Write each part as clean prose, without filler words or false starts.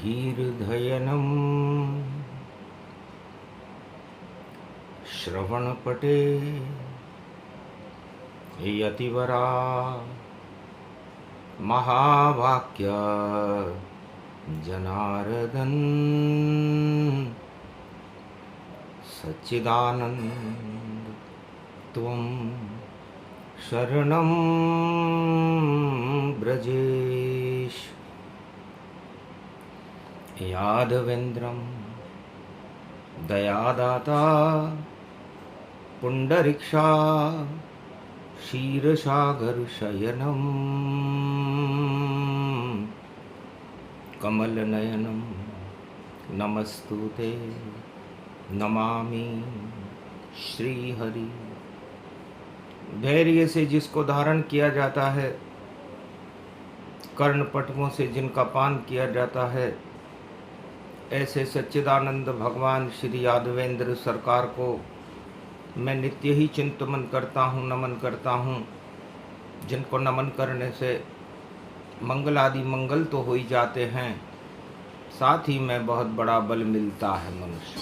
धीर्धयनं श्रवणपटे यतिवरा महावाक्य जनार्दन सच्चिदानंद त्वं शरणं ब्रजेश। यादवेन्द्रं दयादाता पुंडरीक्षा क्षीरसागरशयनं कमलनयनं नमस्तुते नमामि श्रीहरि। धैर्य से जिसको धारण किया जाता है, कर्णपटकों से जिनका पान किया जाता है, ऐसे सच्चिदानंद भगवान श्री यादवेंद्र सरकार को मैं नित्य ही चिंतन करता हूँ, नमन करता हूँ। जिनको नमन करने से मंगल आदि मंगल तो हो ही जाते हैं, साथ ही में बहुत बड़ा बल मिलता है मनुष्य।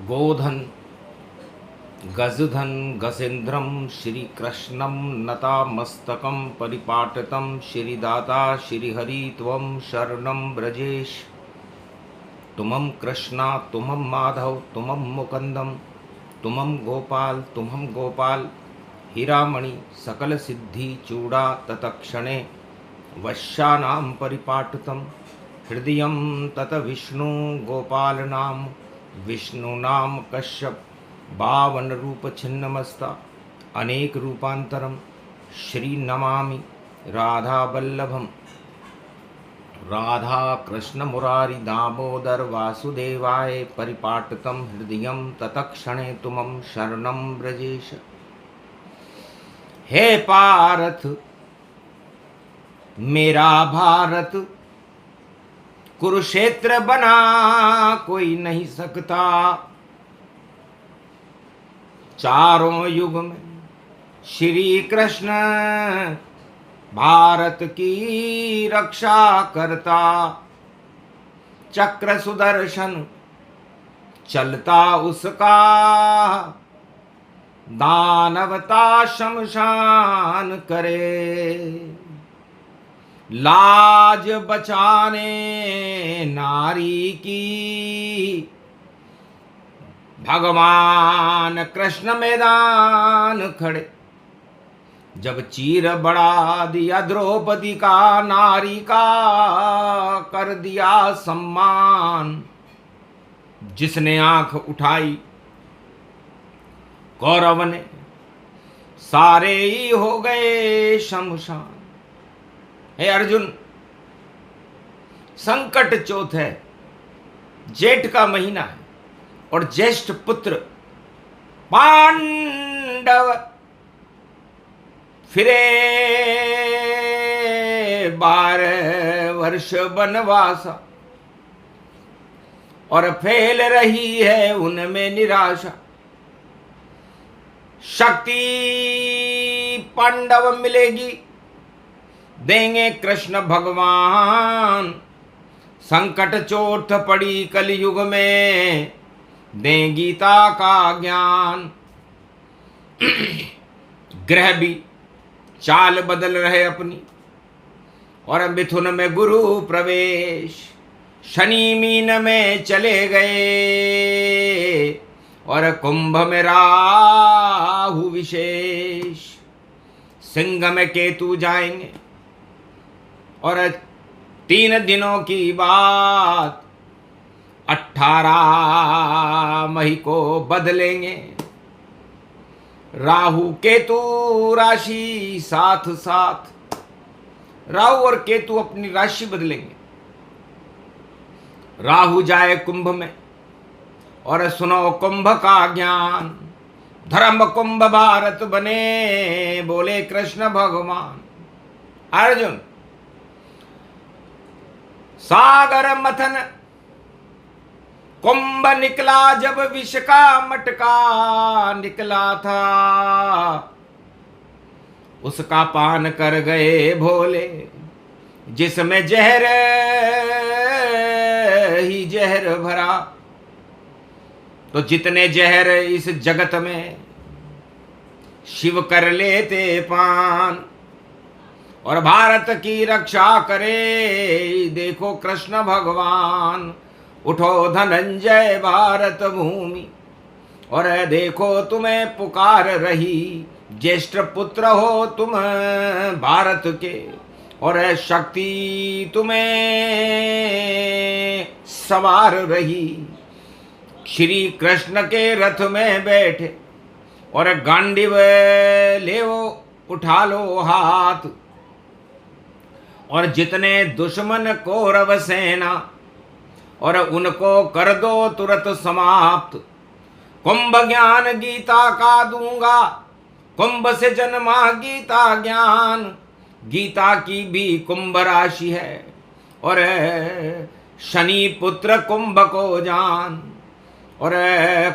गोधन गजधन गजेन्द्रम श्री कृष्णम नतामस्तकं परिपाटतं श्रीदाता श्रीहरि त्वं शरणं ब्रजेश। तुमं कृष्णा तुमं माधव तुमं मुकुंदम तुमं गोपाल हीरामणि सकल सिद्धि चूड़ा तत्क्षणे वश्यानां परिपाटतं हृदयं तत विष्णु गोपालनाम विष्णुनाम कश्यप बावन रूप छिन्नमस्ता अनेक रूपांतरम श्री नमामि राधा वल्लभम राधा कृष्ण मुरारी दामोदर वासुदेवाय परिपाटतं हृदयं तत्क्षणे तुमं शरणं ब्रजेश। हे पारथ मेरा भारत कुरुक्षेत्र बना कोई नहीं सकता। चारों युग में श्री कृष्ण भारत की रक्षा करता। चक्र सुदर्शन चलता उसका, दानवता शमशान करे। लाज बचाने नारी की भगवान कृष्ण मैदान खड़े। जब चीर बढ़ा दिया द्रौपदी का, नारी का कर दिया सम्मान। जिसने आंख उठाई कौरव ने सारे ही हो गए शमशान। हे अर्जुन, संकट चौथ है, जेठ का महीना है और ज्येष्ठ पुत्र पांडव फिरे 12 वर्ष वनवासा और फैल रही है उनमें निराशा। शक्ति पांडव मिलेगी, देंगे कृष्ण भगवान। संकट चोट पड़ी कलयुग में, दें गीता का ज्ञान। ग्रह भी चाल बदल रहे अपनी और मिथुन में गुरु प्रवेश। शनि मीन में चले गए और कुंभ में राहु विशेष। सिंह में केतु जाएंगे और 3 दिनों की बात 18 मई को बदलेंगे। राहु केतु राशि साथ साथ, राहु और केतु अपनी राशि बदलेंगे। राहु जाए कुंभ में और सुनो कुंभ का ज्ञान। धर्म कुंभ भारत बने, बोले कृष्ण भगवान। अर्जुन, सागर मथन कुंभ निकला जब विष का मटका निकला था, उसका पान कर गए भोले जिसमें जहर ही जहर भरा। तो जितने जहर इस जगत में शिव कर लेते पान, और भारत की रक्षा करे देखो कृष्ण भगवान। उठो धनंजय भारत भूमि, और देखो तुम्हें पुकार रही, ज्येष्ठ पुत्र हो तुम भारत के, और शक्ति तुम्हें सवार रही। श्री कृष्ण के रथ में बैठे, और गांडीव ले उठा लो हाथ, और जितने दुश्मन कौरव सेना, और उनको कर दो तुरंत समाप्त। कुंभ ज्ञान गीता का दूंगा, कुंभ से जन्मा गीता ज्ञान। गीता की भी कुंभ राशि है, और शनि पुत्र कुंभ को जान। और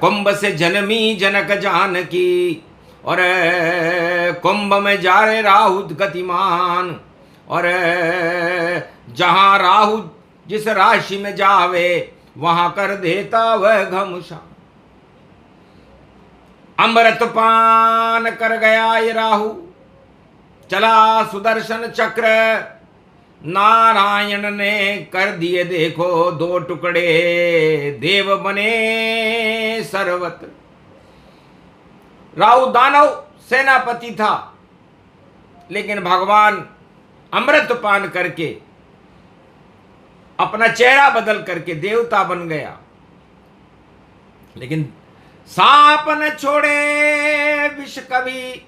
कुंभ से जन्मी जनक जानकी, और कुंभ में जा रहे राहु गतिमान। और जहां राहु जिस राशि में जावे, वहां कर देता वह घमसान। अमृत पान कर गया ये राहु, चला सुदर्शन चक्र। नारायण ने कर दिए देखो दो टुकड़े, देव बने सर्वत्र। राहु दानव सेनापति था, लेकिन भगवान अमृत पान करके अपना चेहरा बदल करके देवता बन गया। लेकिन सांप न छोड़े विष कभी,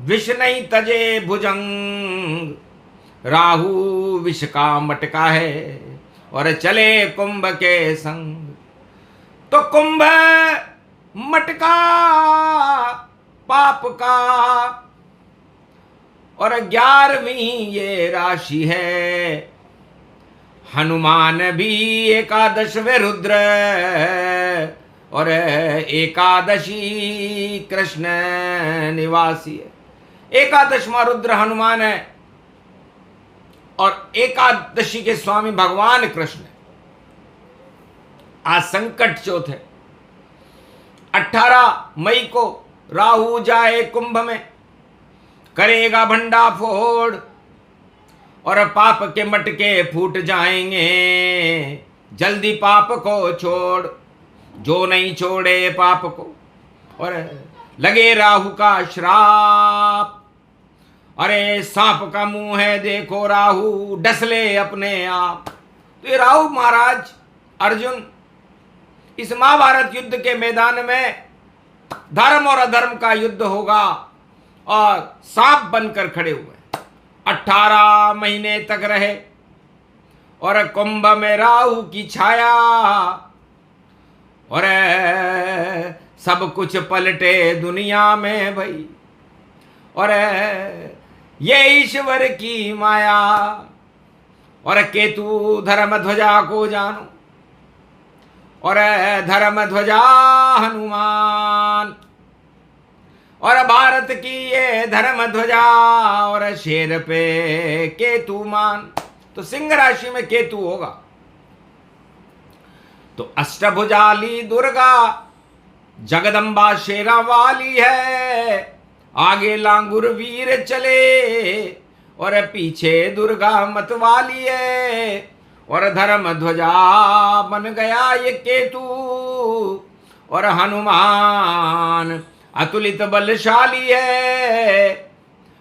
विष नहीं तजे भुजंग। राहु विष का मटका है, और चले कुंभ के संग। तो कुंभ मटका पाप का, और 11वीं ये राशि है। हनुमान भी एकादशवें रुद्र, और एकादशी कृष्ण निवासी है। एकादशवां रुद्र हनुमान है, और एकादशी के स्वामी भगवान कृष्ण। आज संकट चौथ है। 18 मई को राहु जाए कुंभ में, करेगा भंडा फोड़, और पाप के मटके फूट जाएंगे। जल्दी पाप को छोड़, जो नहीं छोड़े पाप को, और लगे राहु का श्राप। अरे सांप का मुंह है देखो राहु, डस ले अपने आप। तो ये राहु महाराज अर्जुन इस महाभारत युद्ध के मैदान में धर्म और अधर्म का युद्ध होगा, और सांप बनकर खड़े हुए 18 महीने तक रहे। और कुंभ में राहु की छाया, और सब कुछ पलटे दुनिया में भाई। और ये ईश्वर की माया, और केतु धर्म ध्वजा को जानो, और धर्म ध्वजा हनुमान। और भारत की ये धर्म ध्वजा, और शेर पे केतु मान। तो सिंह राशि में केतु होगा। तो अष्टभुजाली दुर्गा जगदम्बा शेरा वाली है। आगे लांगुर वीर चले, और पीछे दुर्गा मत वाली है। और धर्म ध्वजा बन गया ये केतु, और हनुमान अतुलित बलशाली है।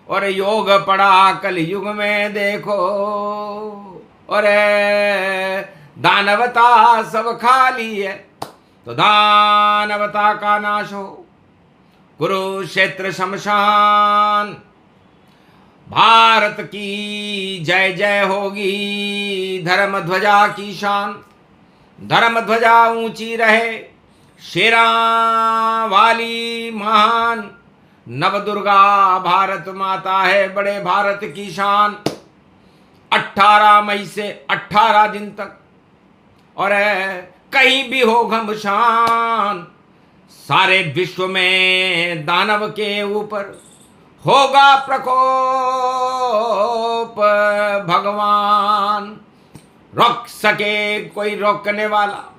और योग पड़ा कल युग में देखो, और दानवता सब खाली है। तो दानवता का नाश हो, कुरुक्षेत्र शमशान। भारत की जय जय होगी, धर्म ध्वजा की शान। धर्म ध्वजा ऊंची रहे, शेरा वाली महान। नव दुर्गा भारत माता है, बड़े भारत की शान। 18 मई से 18 दिन तक, और कहीं भी हो घमसान। सारे विश्व में दानव के ऊपर होगा प्रकोप भगवान, रोक सके कोई रोकने वाला।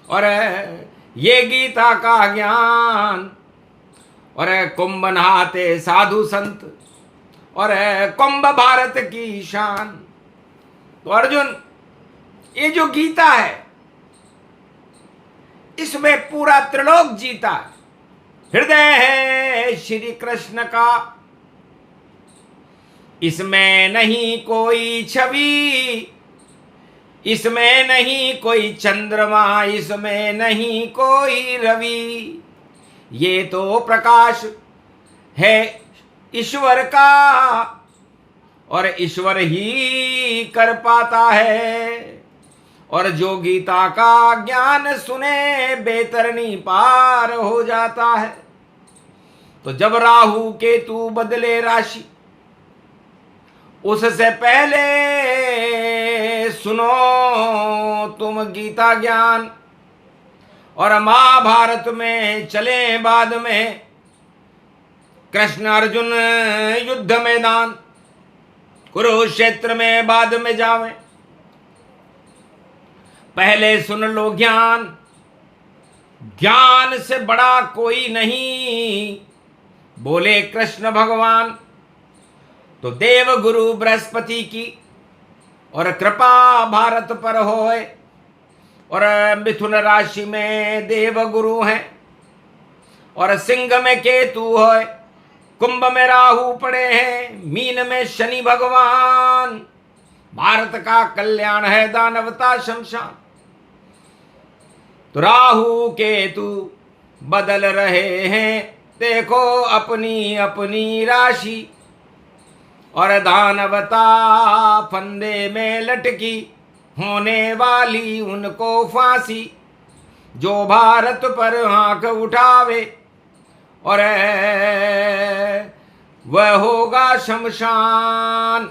और ये गीता का ज्ञान, और कुंभ नहाते साधु संत, और कुंभ भारत की शान। तो अर्जुन, ये जो गीता है इसमें पूरा त्रिलोक जीता है। हृदय है श्री कृष्ण का, इसमें नहीं कोई छवि, इसमें नहीं कोई चंद्रमा, इसमें नहीं कोई रवि। ये तो प्रकाश है ईश्वर का, और ईश्वर ही कर पाता है। और जो गीता का ज्ञान सुने बेतरनी पार हो जाता है। तो जब राहु केतु बदले राशि, उससे पहले सुनो तुम गीता ज्ञान। और महाभारत में चले बाद में, कृष्ण अर्जुन युद्ध मैदान, कुरुक्षेत्र में बाद में जावे। पहले सुन लो ज्ञान, ज्ञान से बड़ा कोई नहीं, बोले कृष्ण भगवान। तो देव गुरु बृहस्पति की और कृपा भारत पर होए। और मिथुन राशि में देव गुरु हैं, और सिंह में केतु होए, कुंभ में राहु पड़े हैं, मीन में शनि भगवान। भारत का कल्याण है दानवता शमशान। तो राहु केतु बदल रहे हैं, देखो अपनी अपनी राशि। और दानवता फंदे में लटकी, होने वाली उनको फांसी। जो भारत पर आंख उठावे, और वह होगा शमशान।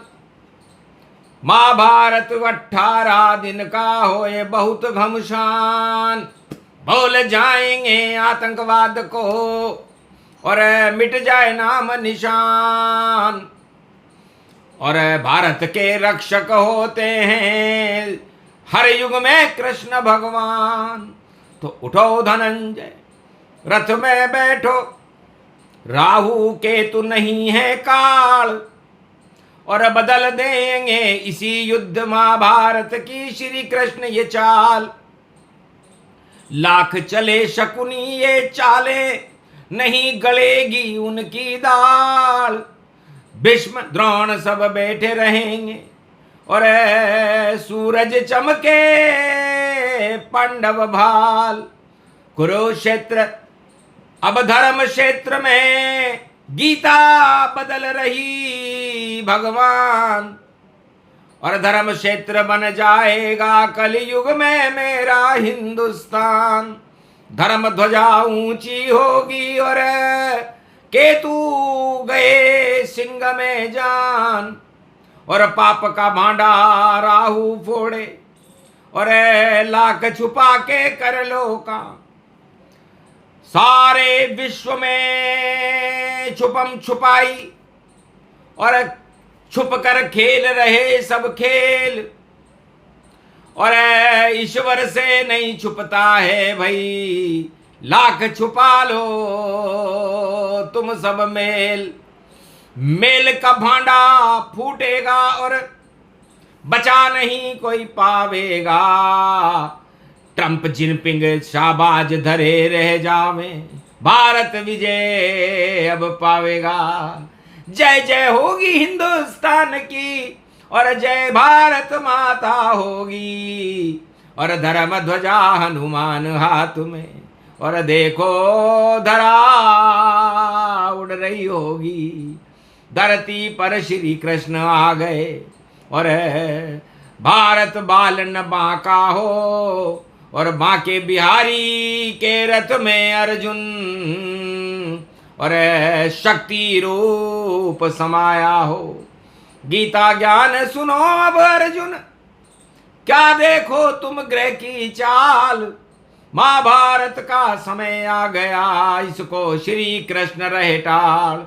महाभारत 18 दिन का होए बहुत घमशान। भूल जाएंगे आतंकवाद को, और मिट जाए नाम निशान। और भारत के रक्षक होते हैं हर युग में कृष्ण भगवान। तो उठो धनंजय, रथ में बैठो, राहु केतु नहीं है काल। और बदल देंगे इसी युद्ध महाभारत की श्री कृष्ण ये चाल। लाख चले शकुनी ये चाले, नहीं गलेगी उनकी दाल। भीष्म द्रोण सब बैठे रहेंगे, और सूरज चमके पांडव भाल। कुरुक्षेत्र अब धर्म क्षेत्र में, गीता बदल रही भगवान। और धर्म क्षेत्र बन जाएगा कलयुग में मेरा हिंदुस्तान। धर्म ध्वजा ऊंची होगी, और केतु गए सिंह में जान। और पाप का भांडा राहु फोड़े, और लाख छुपा के कर लो काम। सारे विश्व में छुपम छुपाई, और छुप कर खेल रहे सब खेल। और ईश्वर से नहीं छुपता है भाई, लाख छुपा लो तुम सब मेल। मेल का भांडा फूटेगा, और बचा नहीं कोई पावेगा। ट्रंप जिनपिंग शाबाज धरे रह जावे, भारत विजय अब पावेगा। जय जय होगी हिंदुस्तान की, और जय भारत माता होगी। और धर्म ध्वजा हनुमान हाथ में, और देखो धरा उड़ रही होगी। धरती पर श्री कृष्ण आ गए, और भारत बालन बांका हो। और बांके बिहारी के रथ में अर्जुन, और शक्ति रूप समाया हो। गीता ज्ञान सुनो अब अर्जुन, क्या देखो तुम ग्रह की चाल। महाभारत का समय आ गया, इसको श्री कृष्ण रहे टाल।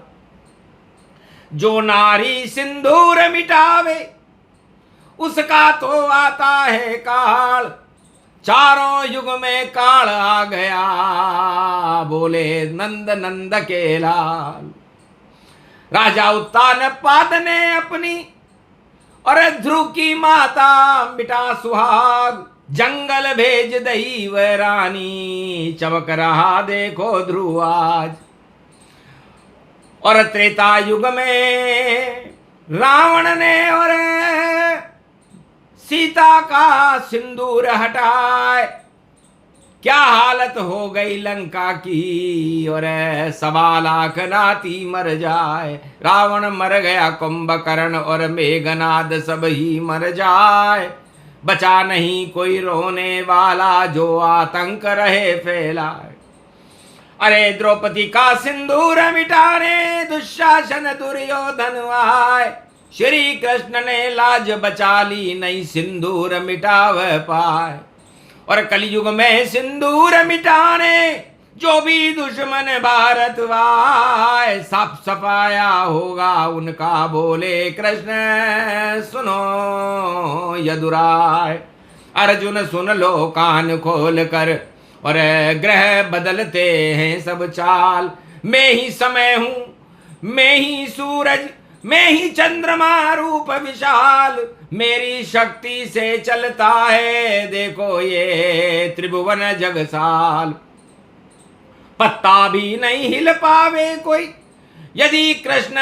जो नारी सिंदूर मिटावे उसका तो आता है काल। चारों युग में काल आ गया, बोले नंद नंद के लाल। राजा उत्तानपाद ने अपनी और ध्रुव की माता मिटा सुहाग। जंगल भेज दही व रानी, चमक रहा देखो ध्रुव आज। और त्रेता युग में रावण ने और सीता का सिंदूर हटाए। क्या हालत हो गई लंका की, और 1.25 लाख नाती मर जाए। रावण मर गया, कुंभकर्ण और मेघनाद सब ही मर जाए। बचा नहीं कोई रोने वाला, जो आतंक रहे फैलाए। अरे द्रौपदी का सिंदूर मिटाने दुशासन दुर्योधन आए। श्री कृष्ण ने लाज बचा ली, नहीं सिंदूर मिटाव पाए। और कलयुग में सिंदूर मिटाने जो भी दुश्मन भारत वाय, साफ सफाया होगा उनका, बोले कृष्ण सुनो यदुराय। अर्जुन सुन लो कान खोल कर, और ग्रह बदलते हैं सब चाल। मैं ही समय हूं, मैं ही सूरज, मैं ही चंद्रमा रूप विशाल। मेरी शक्ति से चलता है देखो ये त्रिभुवन जगसाल। पत्ता भी नहीं हिल पावे कोई, यदि कृष्ण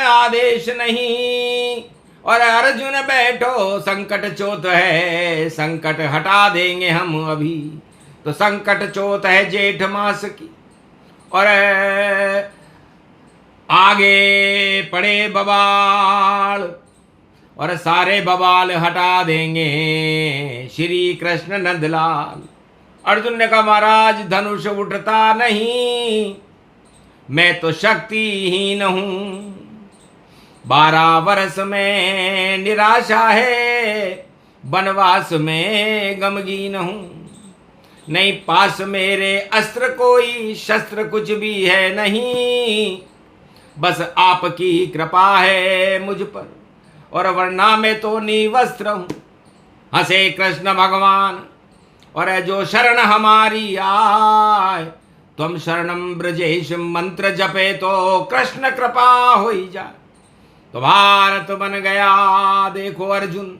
आदेश नहीं। और अर्जुन बैठो संकट चोत है, संकट हटा देंगे हम अभी। तो संकट चोत है जेठ मास की, और आगे पड़े बवाल, और सारे बवाल हटा देंगे श्री कृष्ण नंदलाल। अर्जुन ने कहा महाराज धनुष उठता नहीं, मैं तो शक्तिहीन हूं। 12 वर्ष में निराशा है, वनवास में गमगीन हूं। नहीं पास मेरे अस्त्र कोई, शस्त्र कुछ भी है नहीं। बस आपकी कृपा है मुझ पर, और वरना मैं तो निवस्त्र हूं। हंसे कृष्ण भगवान, और जो शरण हमारी आए। तुम शरणम ब्रजेश मंत्र जपे तो कृष्ण कृपा हो ही जाए। तो भारत बन गया देखो अर्जुन,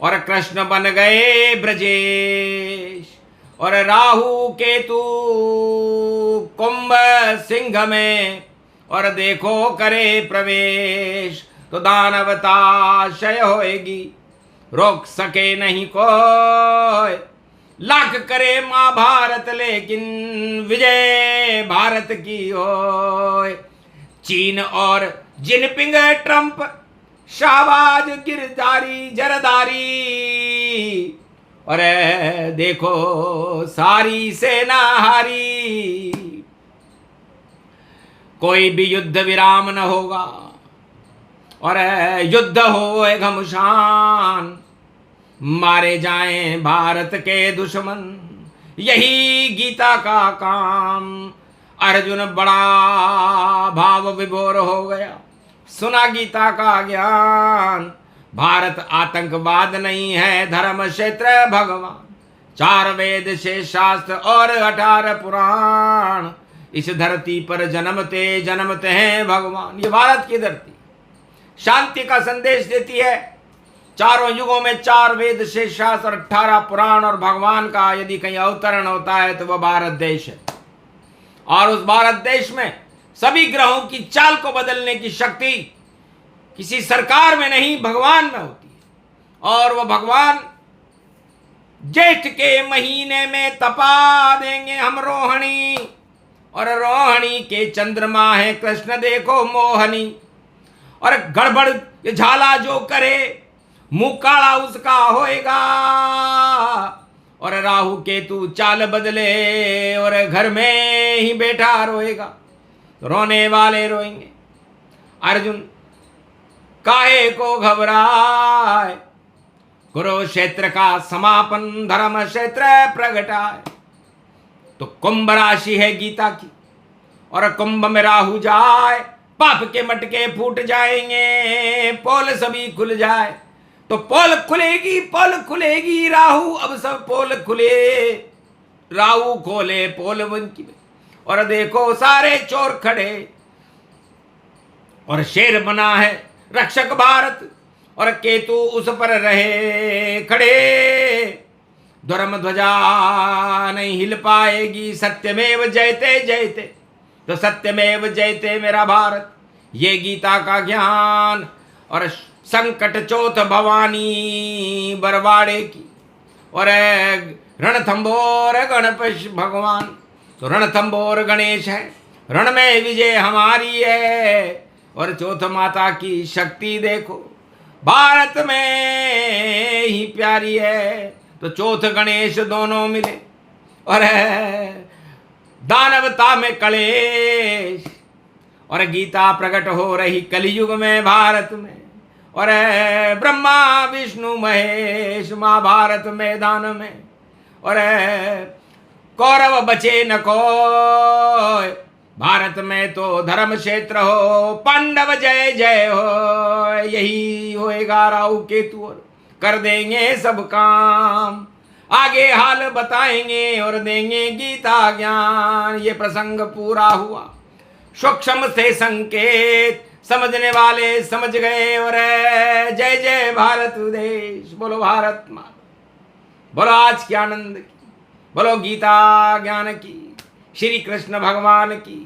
और कृष्ण बन गए ब्रजेश। और राहु केतु कुंभ सिंह में, और देखो करे प्रवेश। तो दानवता क्षय होएगी, रोक सके नहीं कोई। लाख करे महाभारत लेकिन विजय भारत की होए। चीन और जिनपिंग ट्रंप शाहबाज गिरधारी जरदारी, और देखो सारी सेना हारी। कोई भी युद्ध विराम न होगा, और युद्ध हो घमशान। मारे जाएं भारत के दुश्मन, यही गीता का काम। अर्जुन बड़ा भाव विभोर हो गया, सुना गीता का ज्ञान। भारत आतंकवाद नहीं है, धर्म क्षेत्र भगवान। 4 वेद से शास्त्र और 18 पुराण। इस धरती पर जन्मते जन्मते हैं भगवान। ये भारत की धरती शांति का संदेश देती है। चारों युगों में 4 वेद से शास्त्र, 18 पुराण और भगवान का यदि कहीं अवतरण होता है तो वह भारत देश है। और उस भारत देश में सभी ग्रहों की चाल को बदलने की शक्ति किसी सरकार में नहीं, भगवान में होती है। और वह भगवान जेठ के महीने में तपा देंगे हम रोहिणी, और रोहिणी के चंद्रमा है कृष्ण देखो मोहनी। और गड़बड़ ये झाला जो करे, मुंह काला उसका होएगा। और राहु केतु चाल बदले, और घर में ही बैठा रोएगा। रोने वाले रोएंगे। अर्जुन काहे को घबराए, कुरुक्षेत्र का समापन धर्म क्षेत्र प्रगटाए। तो कुंभ राशि है गीता की, और कुंभ में राहु जाए पाप के मटके फूट जाएंगे, पोल सभी खुल जाए। तो पोल खुलेगी राहु, अब सब पोल खुले, राहु खोले पोल बंकी में। और देखो सारे चोर खड़े, और शेर बना है रक्षक भारत, और केतु उस पर रहे खड़े। धर्म ध्वजा नहीं हिल पाएगी, सत्यमेव जयते जयते, तो सत्यमेव जयते मेरा भारत। ये गीता का ज्ञान। और संकट चौथ भवानी बरवाड़े की, और रणथंबोर गणपति भगवान, तो रणथंबोर गणेश है, रण में विजय हमारी है। और चौथ माता की शक्ति देखो, भारत में ही प्यारी है। तो चौथ गणेश दोनों मिले, और दानवता में कलेश, और गीता प्रकट हो रही कलयुग में भारत में। और ब्रह्मा विष्णु महेश महाभारत मैदान में, और कौरव बचे न कोई, भारत में तो धर्म क्षेत्र हो, पांडव जय जय हो। यही होएगा राहु केतु, और कर देंगे सब काम, आगे हाल बताएंगे और देंगे गीता ज्ञान। ये प्रसंग पूरा हुआ, सूक्ष्म से संकेत समझने वाले समझ गए। और जय जय भारत देश, बोलो भारत माँ, बोलो आज के आनंद की, बोलो गीता ज्ञान की, श्री कृष्ण भगवान की।